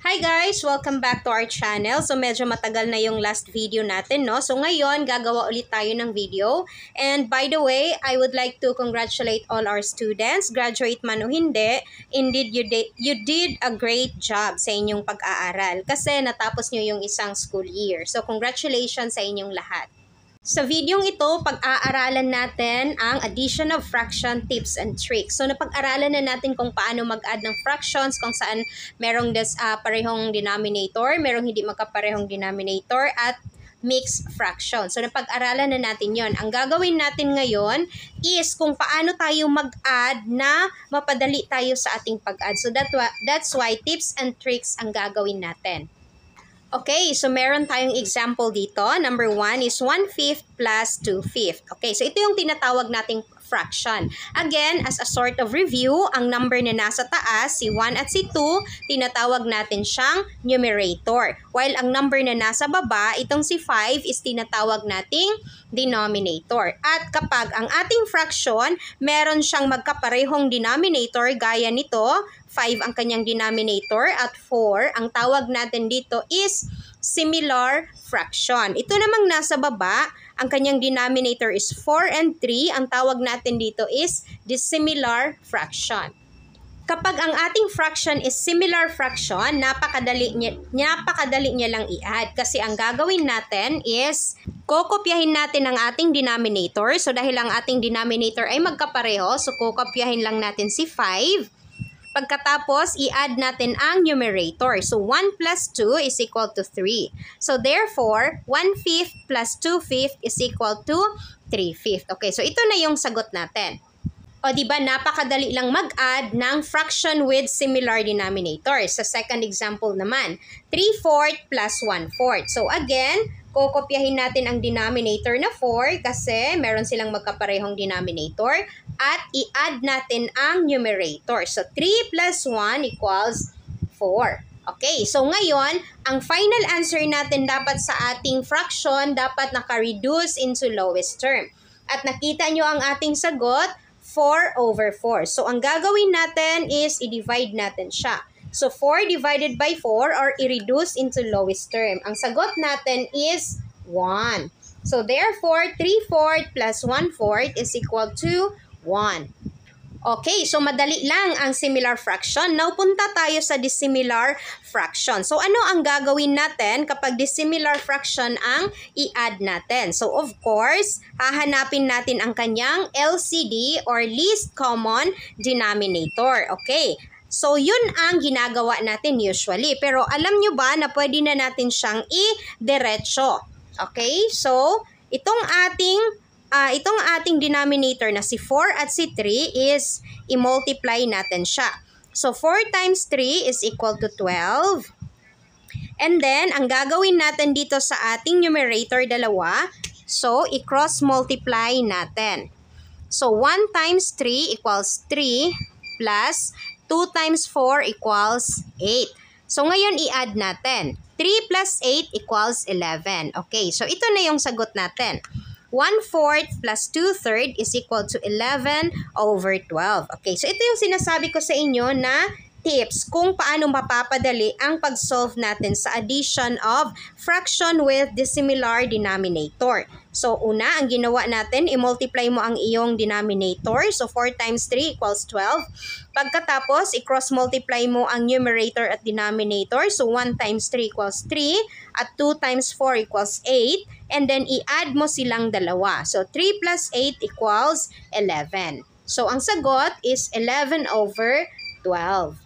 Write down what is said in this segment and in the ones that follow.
Hi guys! Welcome back to our channel. So medyo matagal na yung last video natin, no? So ngayon, gagawa ulit tayo ng video. And by the way, I would like to congratulate all our students. Graduate man o hindi, indeed you did a great job sa inyong pag-aaral. Kasi natapos nyo yung isang school year. So congratulations sa inyong lahat. Sa videong ito, pag-aaralan natin ang addition of fraction tips and tricks. So, napag-aralan na natin kung paano mag-add ng fractions, kung saan merong parehong denominator, merong hindi magkaparehong denominator, at mixed fraction. So, napag-aralan na natin yon. Ang gagawin natin ngayon is kung paano tayo mag-add na mapadali tayo sa ating pag-add. So, that's why tips and tricks ang gagawin natin. Okay, so meron tayong example dito. Number 1 is 1/5 plus 2/5. Okay, so ito yung tinatawag nating fraction. Again, as a sort of review, ang number na nasa taas, si 1 at si 2, tinatawag natin siyang numerator. While ang number na nasa baba, itong si 5, is tinatawag nating denominator. At kapag ang ating fraction, meron siyang magkaparehong denominator, gaya nito, 5 ang kanyang denominator at 4, ang tawag natin dito is similar fraction. Ito namang nasa baba, ang kanyang denominator is 4 and 3, ang tawag natin dito is dissimilar fraction. Kapag ang ating fraction is similar fraction, napakadali niya lang i-add. Kasi ang gagawin natin is, kokopyahin natin ang ating denominator. So dahil ang ating denominator ay magkapareho, so kokopyahin lang natin si 5. Pagkatapos, i-add natin ang numerator. So, 1 plus 2 is equal to 3. So, therefore, 1/5 plus 2/5 is equal to 3/5. Okay, so ito na yung sagot natin. O, diba, napakadali lang mag-add ng fraction with similar denominators. Sa second example naman, 3/4 plus 1/4. So, again, kokopyahin natin ang denominator na 4 kasi meron silang magkaparehong denominator. At i-add natin ang numerator. So, 3 plus 1 equals 4. Okay, so ngayon, ang final answer natin dapat sa ating fraction, dapat naka-reduce into lowest term. At nakita nyo ang ating sagot, 4/4. So, ang gagawin natin is i-divide natin siya. So, 4 divided by 4 or i-reduce into lowest term. Ang sagot natin is 1. So, therefore, 3/4 plus 1/4 is equal to 1. Okay, so madali lang ang similar fraction. Now, punta tayo sa dissimilar fraction. So, ano ang gagawin natin kapag dissimilar fraction ang i-add natin? So, of course, hahanapin natin ang kanyang LCD or least common denominator. Okay, so yun ang ginagawa natin usually. Pero alam nyo ba na pwede na natin siyang i-diretso? Okay, so itong ating denominator na si 4 at si 3 is i-multiply natin siya. So, 4 times 3 is equal to 12. And then, ang gagawin natin dito sa ating numerator, dalawa. So, i-cross multiply natin. So, 1 times 3 equals 3 plus 2 times 4 equals 8. So, ngayon i-add natin. 3 plus 8 equals 11. Okay, so ito na yung sagot natin. 1/4 plus 2/3 is equal to 11/12. Okay, so ito yung sinasabi ko sa inyo na tips kung paano mapapadali ang pag-solve natin sa addition of fraction with dissimilar denominator. So, una, ang ginawa natin, i-multiply mo ang iyong denominator. So, 4 times 3 equals 12. Pagkatapos, i-cross-multiply mo ang numerator at denominator. So, 1 times 3 equals 3. At 2 times 4 equals 8. And then, i-add mo silang dalawa. So, 3 plus 8 equals 11. So, ang sagot is 11/12.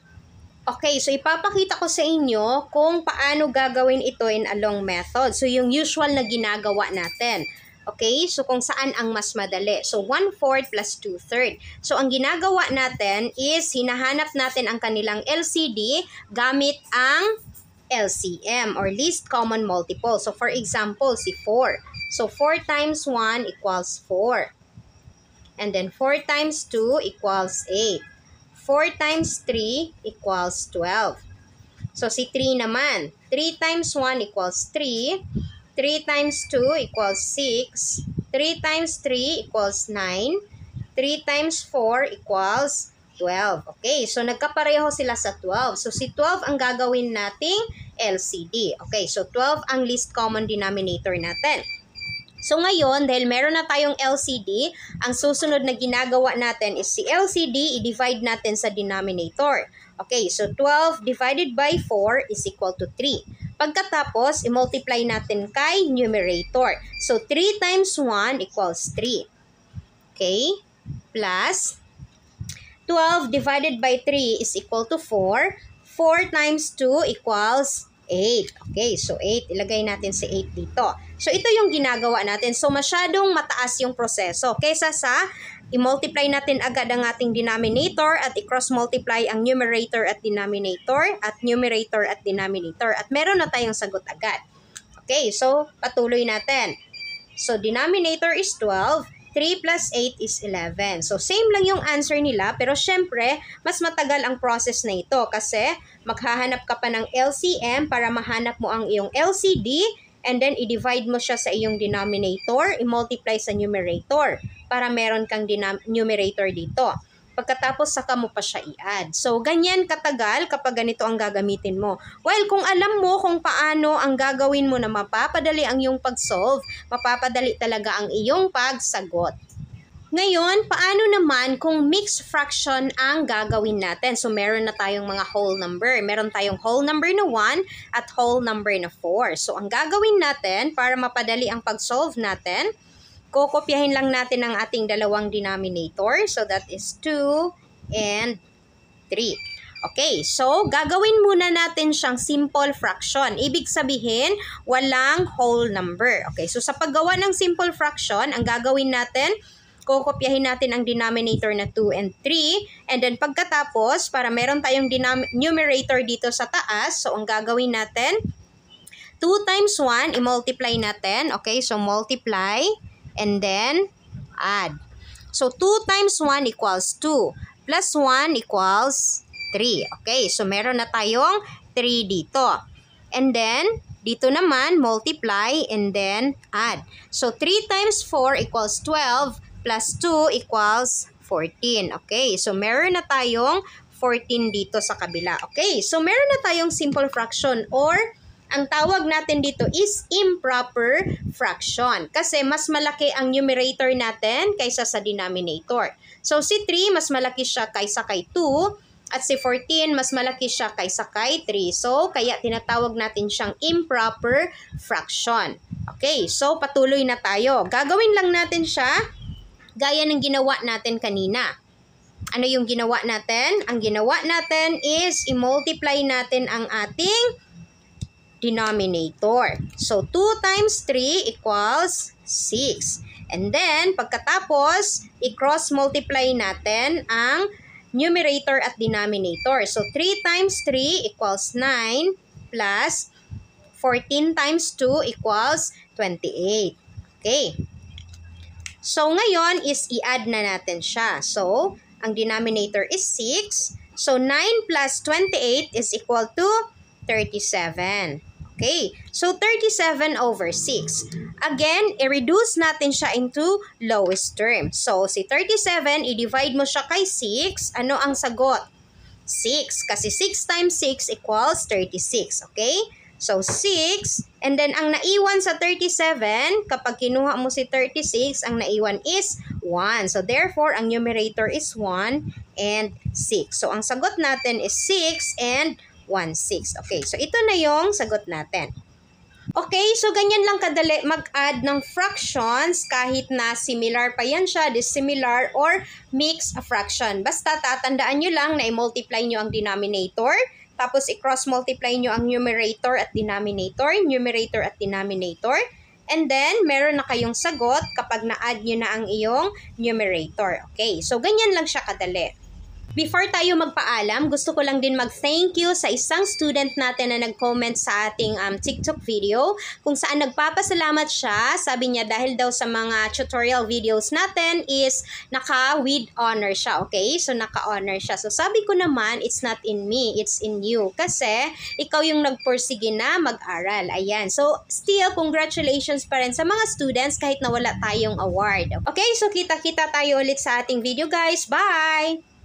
Okay, so ipapakita ko sa inyo kung paano gagawin ito in a long method. So, yung usual na ginagawa natin. Okay, so kung saan ang mas madali. So, 1/4 plus 2/3. So, ang ginagawa natin is hinahanap natin ang kanilang LCD gamit ang LCM or least common multiple. So, for example, si 4. So, 4 times 1 equals 4. And then, 4 times 2 equals 8. 4 times 3 equals 12. So, si 3 naman. 3 times 1 equals 3. 3 times 2 equals 6. 3 times 3 equals 9. 3 times 4 equals 12. Okay, so nagkapareho sila sa 12. So si 12 ang gagawin nating LCD. Okay, so 12 ang least common denominator natin. So ngayon, dahil meron na tayong LCD, ang susunod na ginagawa natin is si LCD, i-divide natin sa denominator. Okay, so 12 divided by 4 is equal to 3. Pagkatapos, i-multiply natin kay numerator. So 3 times 1 equals 3. Okay, plus 12 divided by 3 is equal to 4. 4 times 2 equals 8. Okay, so 8. Ilagay natin si 8 dito. So, ito yung ginagawa natin. So, masyadong mataas yung proseso. Kaysa sa i-multiply natin agad ang ating denominator at i-cross-multiply ang numerator at denominator at numerator at denominator. At meron na tayong sagot agad. Okay, so, patuloy natin. So, denominator is 12. 3 plus 8 is 11. So, same lang yung answer nila, pero syempre, mas matagal ang process na ito kasi maghahanap ka pa ng LCM para mahanap mo ang iyong LCD and then i-divide mo siya sa iyong denominator, i-multiply sa numerator para meron kang numerator dito. Pagkatapos, saka mo pa siya i-add. So, ganyan katagal kapag ganito ang gagamitin mo. Well, kung alam mo kung paano ang gagawin mo na mapapadali ang iyong pag-solve, mapapadali talaga ang iyong pagsagot. Ngayon, paano naman kung mixed fraction ang gagawin natin? So, meron na tayong mga whole number. Meron tayong whole number na 1 at whole number na 4. So, ang gagawin natin para mapadali ang pag-solve natin, kukopyahin lang natin ang ating dalawang denominator. So, that is 2 and 3. Okay, so gagawin muna natin siyang simple fraction. Ibig sabihin, walang whole number. Okay, so sa paggawa ng simple fraction, ang gagawin natin, kukopyahin natin ang denominator na 2 and 3. And then pagkatapos, para meron tayong numerator dito sa taas, so ang gagawin natin, 2 times 1, i-multiply natin. Okay, so multiply and then add. So 2 times 1 equals 2. Plus 1 equals 3. Okay, so meron na tayong 3 dito. And then, dito naman, multiply and then add. So 3 times 4 equals 12 plus 2 equals 14. Okay, so meron na tayong 14 dito sa kabila. Okay, so meron na tayong simple fraction or ang tawag natin dito is improper fraction kasi mas malaki ang numerator natin kaysa sa denominator. So si 3 mas malaki siya kaysa kay 2 at si 14 mas malaki siya kaysa kay 3. So kaya tinatawag natin siyang improper fraction. Okay, so patuloy na tayo. Gagawin lang natin siya gaya ng ginawa natin kanina. Ano yung ginawa natin? Ang ginawa natin is i-multiply natin ang ating denominator. So, 2 times 3 equals 6. And then, pagkatapos, i-cross-multiply natin ang numerator at denominator. So, 3 times 3 equals 9 plus 14 times 2 equals 28. Okay. So, ngayon is i-add na natin siya. So, ang denominator is 6. So, 9 plus 28 is equal to 37. Okay, so 37 over 6. Again, i-reduce natin siya into lowest term. So, si 37, i-divide mo siya kay 6. Ano ang sagot? 6. Kasi 6 times 6 equals 36. Okay? So, 6. And then, ang naiwan sa 37, kapag kinuha mo si 36, ang naiwan is 1. So, therefore, ang numerator is 1 and 6. So, ang sagot natin is 6 and 1/6. Okay, so ito na yung sagot natin. Okay, so ganyan lang kadali mag-add ng fractions kahit na similar pa yan siya, dissimilar, or mixed fraction. Basta tatandaan nyo lang na i-multiply nyo ang denominator, tapos i-cross-multiply nyo ang numerator at denominator, and then meron na kayong sagot kapag na-add nyo na ang iyong numerator. Okay, so ganyan lang siya kadali. Before tayo magpaalam, gusto ko lang din mag-thank you sa isang student natin na nag-comment sa ating TikTok video kung saan nagpapasalamat siya. Sabi niya dahil daw sa mga tutorial videos natin is naka-with honor siya, okay? So naka-honor siya. So sabi ko naman, it's not in me, it's in you. Kasi ikaw yung nagpursige na mag-aral. Ayan. So still, congratulations pa rin sa mga students kahit na wala tayong award. Okay, so kita-kita tayo ulit sa ating video guys. Bye!